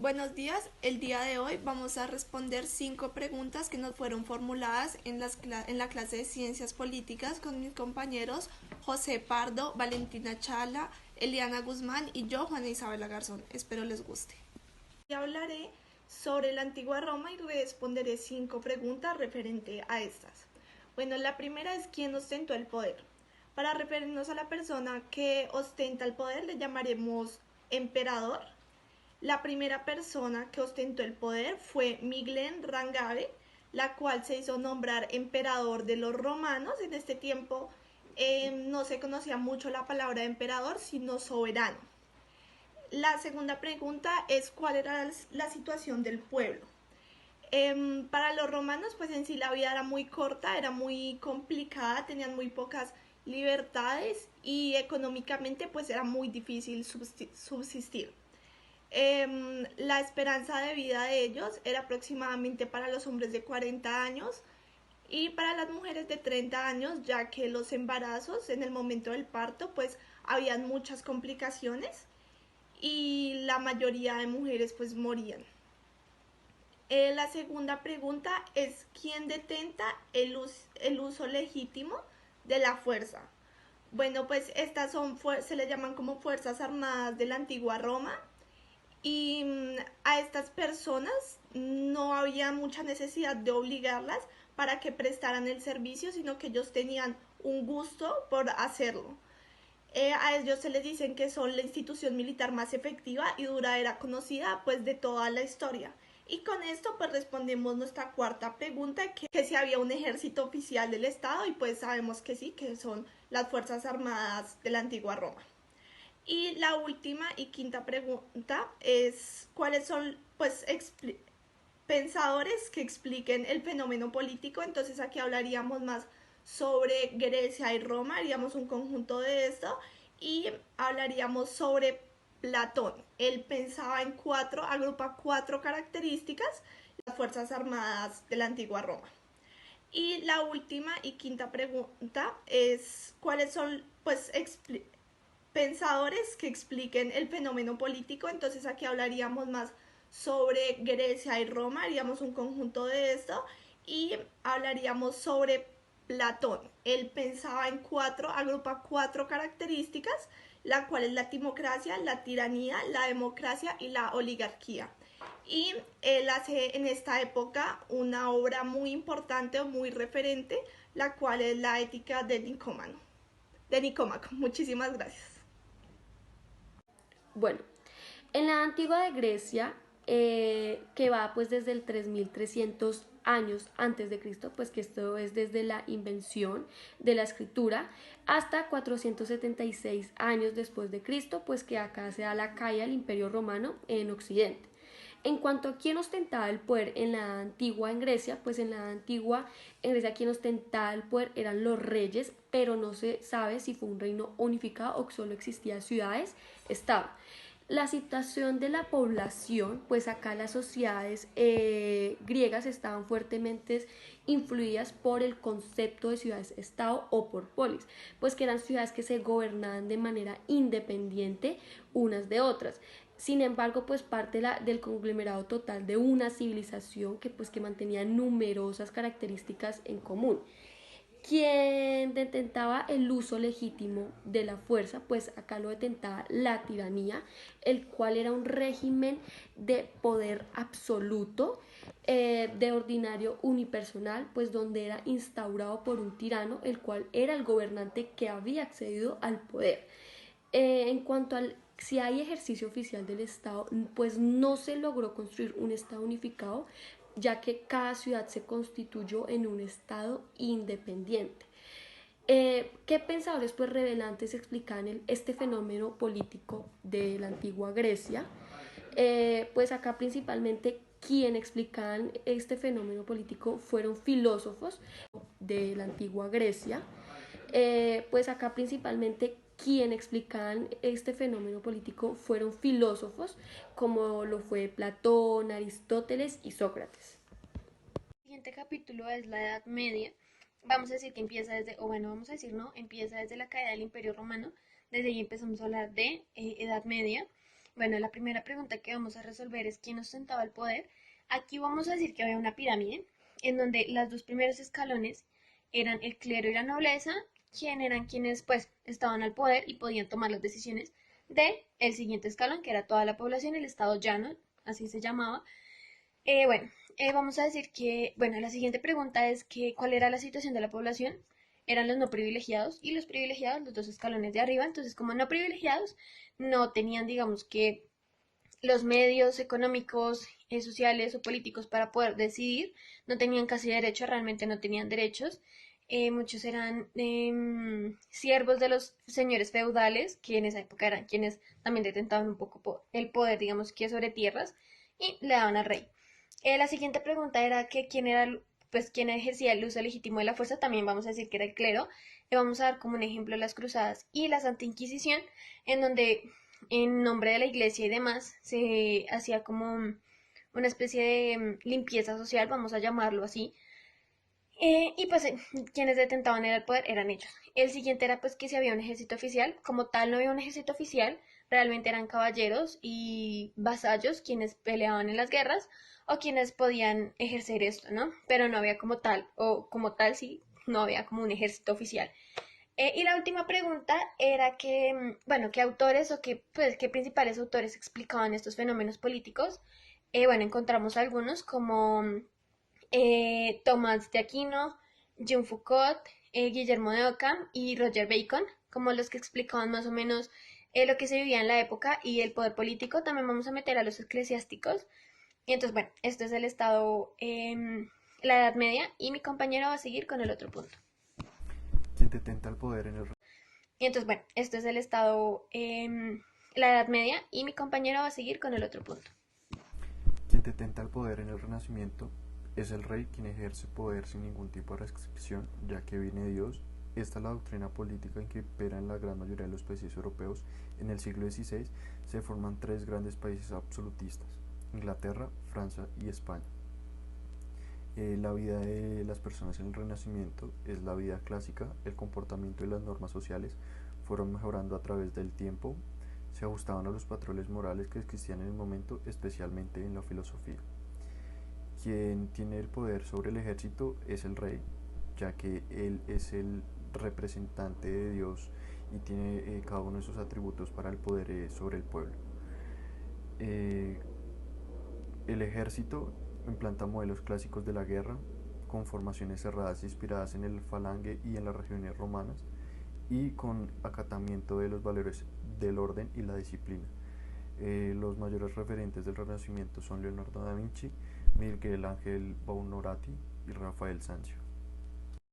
Buenos días, el día de hoy vamos a responder 5 preguntas que nos fueron formuladas en la clase de Ciencias Políticas con mis compañeros José Pardo, Valentina Chala, Eliana Guzmán y yo, Juana Isabela Garzón. Espero les guste. Y hablaré sobre la antigua Roma y responderé 5 preguntas referente a estas. Bueno, la primera es ¿quién ostentó el poder? Para referirnos a la persona que ostenta el poder le llamaremos emperador. La primera persona que ostentó el poder fue Miglen Rangave, la cual se hizo nombrar emperador de los romanos. En este tiempo no se conocía mucho la palabra emperador, sino soberano. La segunda pregunta es ¿cuál era la situación del pueblo? Para los romanos, pues en sí la vida era muy corta, era muy complicada, tenían muy pocas libertades y económicamente pues era muy difícil subsistir. La esperanza de vida de ellos era aproximadamente para los hombres de 40 años y para las mujeres de 30 años, ya que los embarazos en el momento del parto pues habían muchas complicaciones y la mayoría de mujeres pues morían. La segunda pregunta es ¿quién detenta el uso legítimo de la fuerza? Bueno, pues estas se le llaman como fuerzas armadas de la antigua Roma y a estas personas no había mucha necesidad de obligarlas para que prestaran el servicio, sino que ellos tenían un gusto por hacerlo. A ellos se les dicen que son la institución militar más efectiva y duradera conocida pues de toda la historia. Y con esto pues respondemos nuestra cuarta pregunta, que si había un ejército oficial del Estado, y pues sabemos que sí, que son las Fuerzas Armadas de la antigua Roma. Y la última y quinta pregunta es ¿cuáles son pues pensadores que expliquen el fenómeno político? Entonces aquí hablaríamos más sobre Grecia y Roma, haríamos un conjunto de esto y hablaríamos sobre Platón. Él pensaba en agrupa 4 características, las Fuerzas Armadas de la antigua Roma. Y la última y quinta pregunta es ¿cuáles son pues pensadores que expliquen el fenómeno político? Entonces aquí hablaríamos más sobre Grecia y Roma, haríamos un conjunto de esto y hablaríamos sobre Platón. Él pensaba en agrupa 4 características, la cual es la timocracia, la tiranía, la democracia y la oligarquía. Y él hace en esta época una obra muy importante o muy referente, la cual es la ética de Nicómaco. Muchísimas gracias. Bueno, en la antigua de Grecia, que va pues desde el 3300 años antes de Cristo, pues que esto es desde la invención de la escritura, hasta 476 años después de Cristo, pues que acá se da la caída del Imperio Romano en Occidente. En cuanto a quién ostentaba el poder en la antigua en Grecia, pues en la antigua en Grecia quien ostentaba el poder eran los reyes, pero no se sabe si fue un reino unificado o que solo existían ciudades-estado. La situación de la población, pues acá las sociedades griegas estaban fuertemente influidas por el concepto de ciudades-estado o por polis, pues que eran ciudades que se gobernaban de manera independiente unas de otras. Sin embargo, pues parte del conglomerado total de una civilización que mantenía numerosas características en común. Quien detentaba el uso legítimo de la fuerza, pues acá lo detentaba la tiranía, el cual era un régimen de poder absoluto, de ordinario unipersonal, pues donde era instaurado por un tirano, el cual era el gobernante que había accedido al poder. En cuanto al si hay ejercicio oficial del Estado, pues no se logró construir un Estado unificado, ya que cada ciudad se constituyó en un Estado independiente. ¿Qué pensadores pues revelantes explican este fenómeno político de la antigua Grecia? Pues acá principalmente quien explicaban este fenómeno político fueron filósofos de la antigua Grecia. Pues acá principalmente quien explicaban este fenómeno político fueron filósofos como lo fue Platón, Aristóteles y Sócrates. El siguiente capítulo es la Edad Media. Vamos a decir que empieza desde, o bueno, vamos a decir, no, empieza desde la caída del Imperio Romano. Desde ahí empezamos a hablar de Edad Media. Bueno, la primera pregunta que vamos a resolver es quién ostentaba el poder. Aquí vamos a decir que había una pirámide en donde los dos primeros escalones eran el clero y la nobleza, quienes pues estaban al poder y podían tomar las decisiones de el siguiente escalón, que era toda la población, el estado llano, así se llamaba. Bueno, vamos a decir que, bueno, la siguiente pregunta es que ¿cuál era la situación de la población? Eran los no privilegiados y los privilegiados, los dos escalones de arriba. Entonces, como no privilegiados, no tenían, digamos que, los medios económicos, sociales o políticos para poder decidir, no tenían casi derecho, realmente no tenían derechos. Muchos eran siervos de los señores feudales, que en esa época eran quienes también detentaban un poco el poder, digamos que sobre tierras, y le daban al rey. La siguiente pregunta era que quién era, pues, quién ejercía el uso legítimo de la fuerza, también vamos a decir que era el clero. Le vamos a dar como un ejemplo las cruzadas y la Santa Inquisición, en donde en nombre de la iglesia y demás se hacía como una especie de limpieza social, vamos a llamarlo así. Y pues quienes detentaban el poder eran ellos. El siguiente era pues que si había un ejército oficial, como tal no había un ejército oficial, realmente eran caballeros y vasallos quienes peleaban en las guerras o quienes podían ejercer esto, ¿no? Pero no había como tal, o como tal sí, no había como un ejército oficial. Y la última pregunta era que, bueno, qué autores o qué, pues, qué principales autores explicaban estos fenómenos políticos. Bueno, encontramos algunos como Tomás de Aquino, Jean Foucault, Guillermo de Ockham y Roger Bacon, como los que explicaban más o menos lo que se vivía en la época y el poder político. También vamos a meter a los eclesiásticos. Y entonces, bueno, esto es el estado, la Edad Media, y mi compañero va a seguir con el otro punto. Quien detenta el poder en el Y entonces, bueno, esto es el estado, la Edad Media, y mi compañero va a seguir con el otro punto. Quien detenta el poder en el Renacimiento es el rey, quien ejerce poder sin ningún tipo de restricción, ya que viene Dios. Esta es la doctrina política en que impera en la gran mayoría de los países europeos. En el siglo XVI se forman tres grandes países absolutistas: Inglaterra, Francia y España. La vida de las personas en el Renacimiento es la vida clásica. El comportamiento y las normas sociales fueron mejorando a través del tiempo, se ajustaban a los patrones morales que existían en el momento, especialmente en la filosofía. Quien tiene el poder sobre el ejército es el rey, ya que él es el representante de Dios y tiene cada uno de sus atributos para el poder sobre el pueblo. Eh, el ejército implanta modelos clásicos de la guerra, con formaciones cerradas inspiradas en el falange y en las regiones romanas, y con acatamiento de los valores del orden y la disciplina. Los mayores referentes del Renacimiento son Leonardo da Vinci, Miguel Ángel Buonarroti y Rafael Sanzio.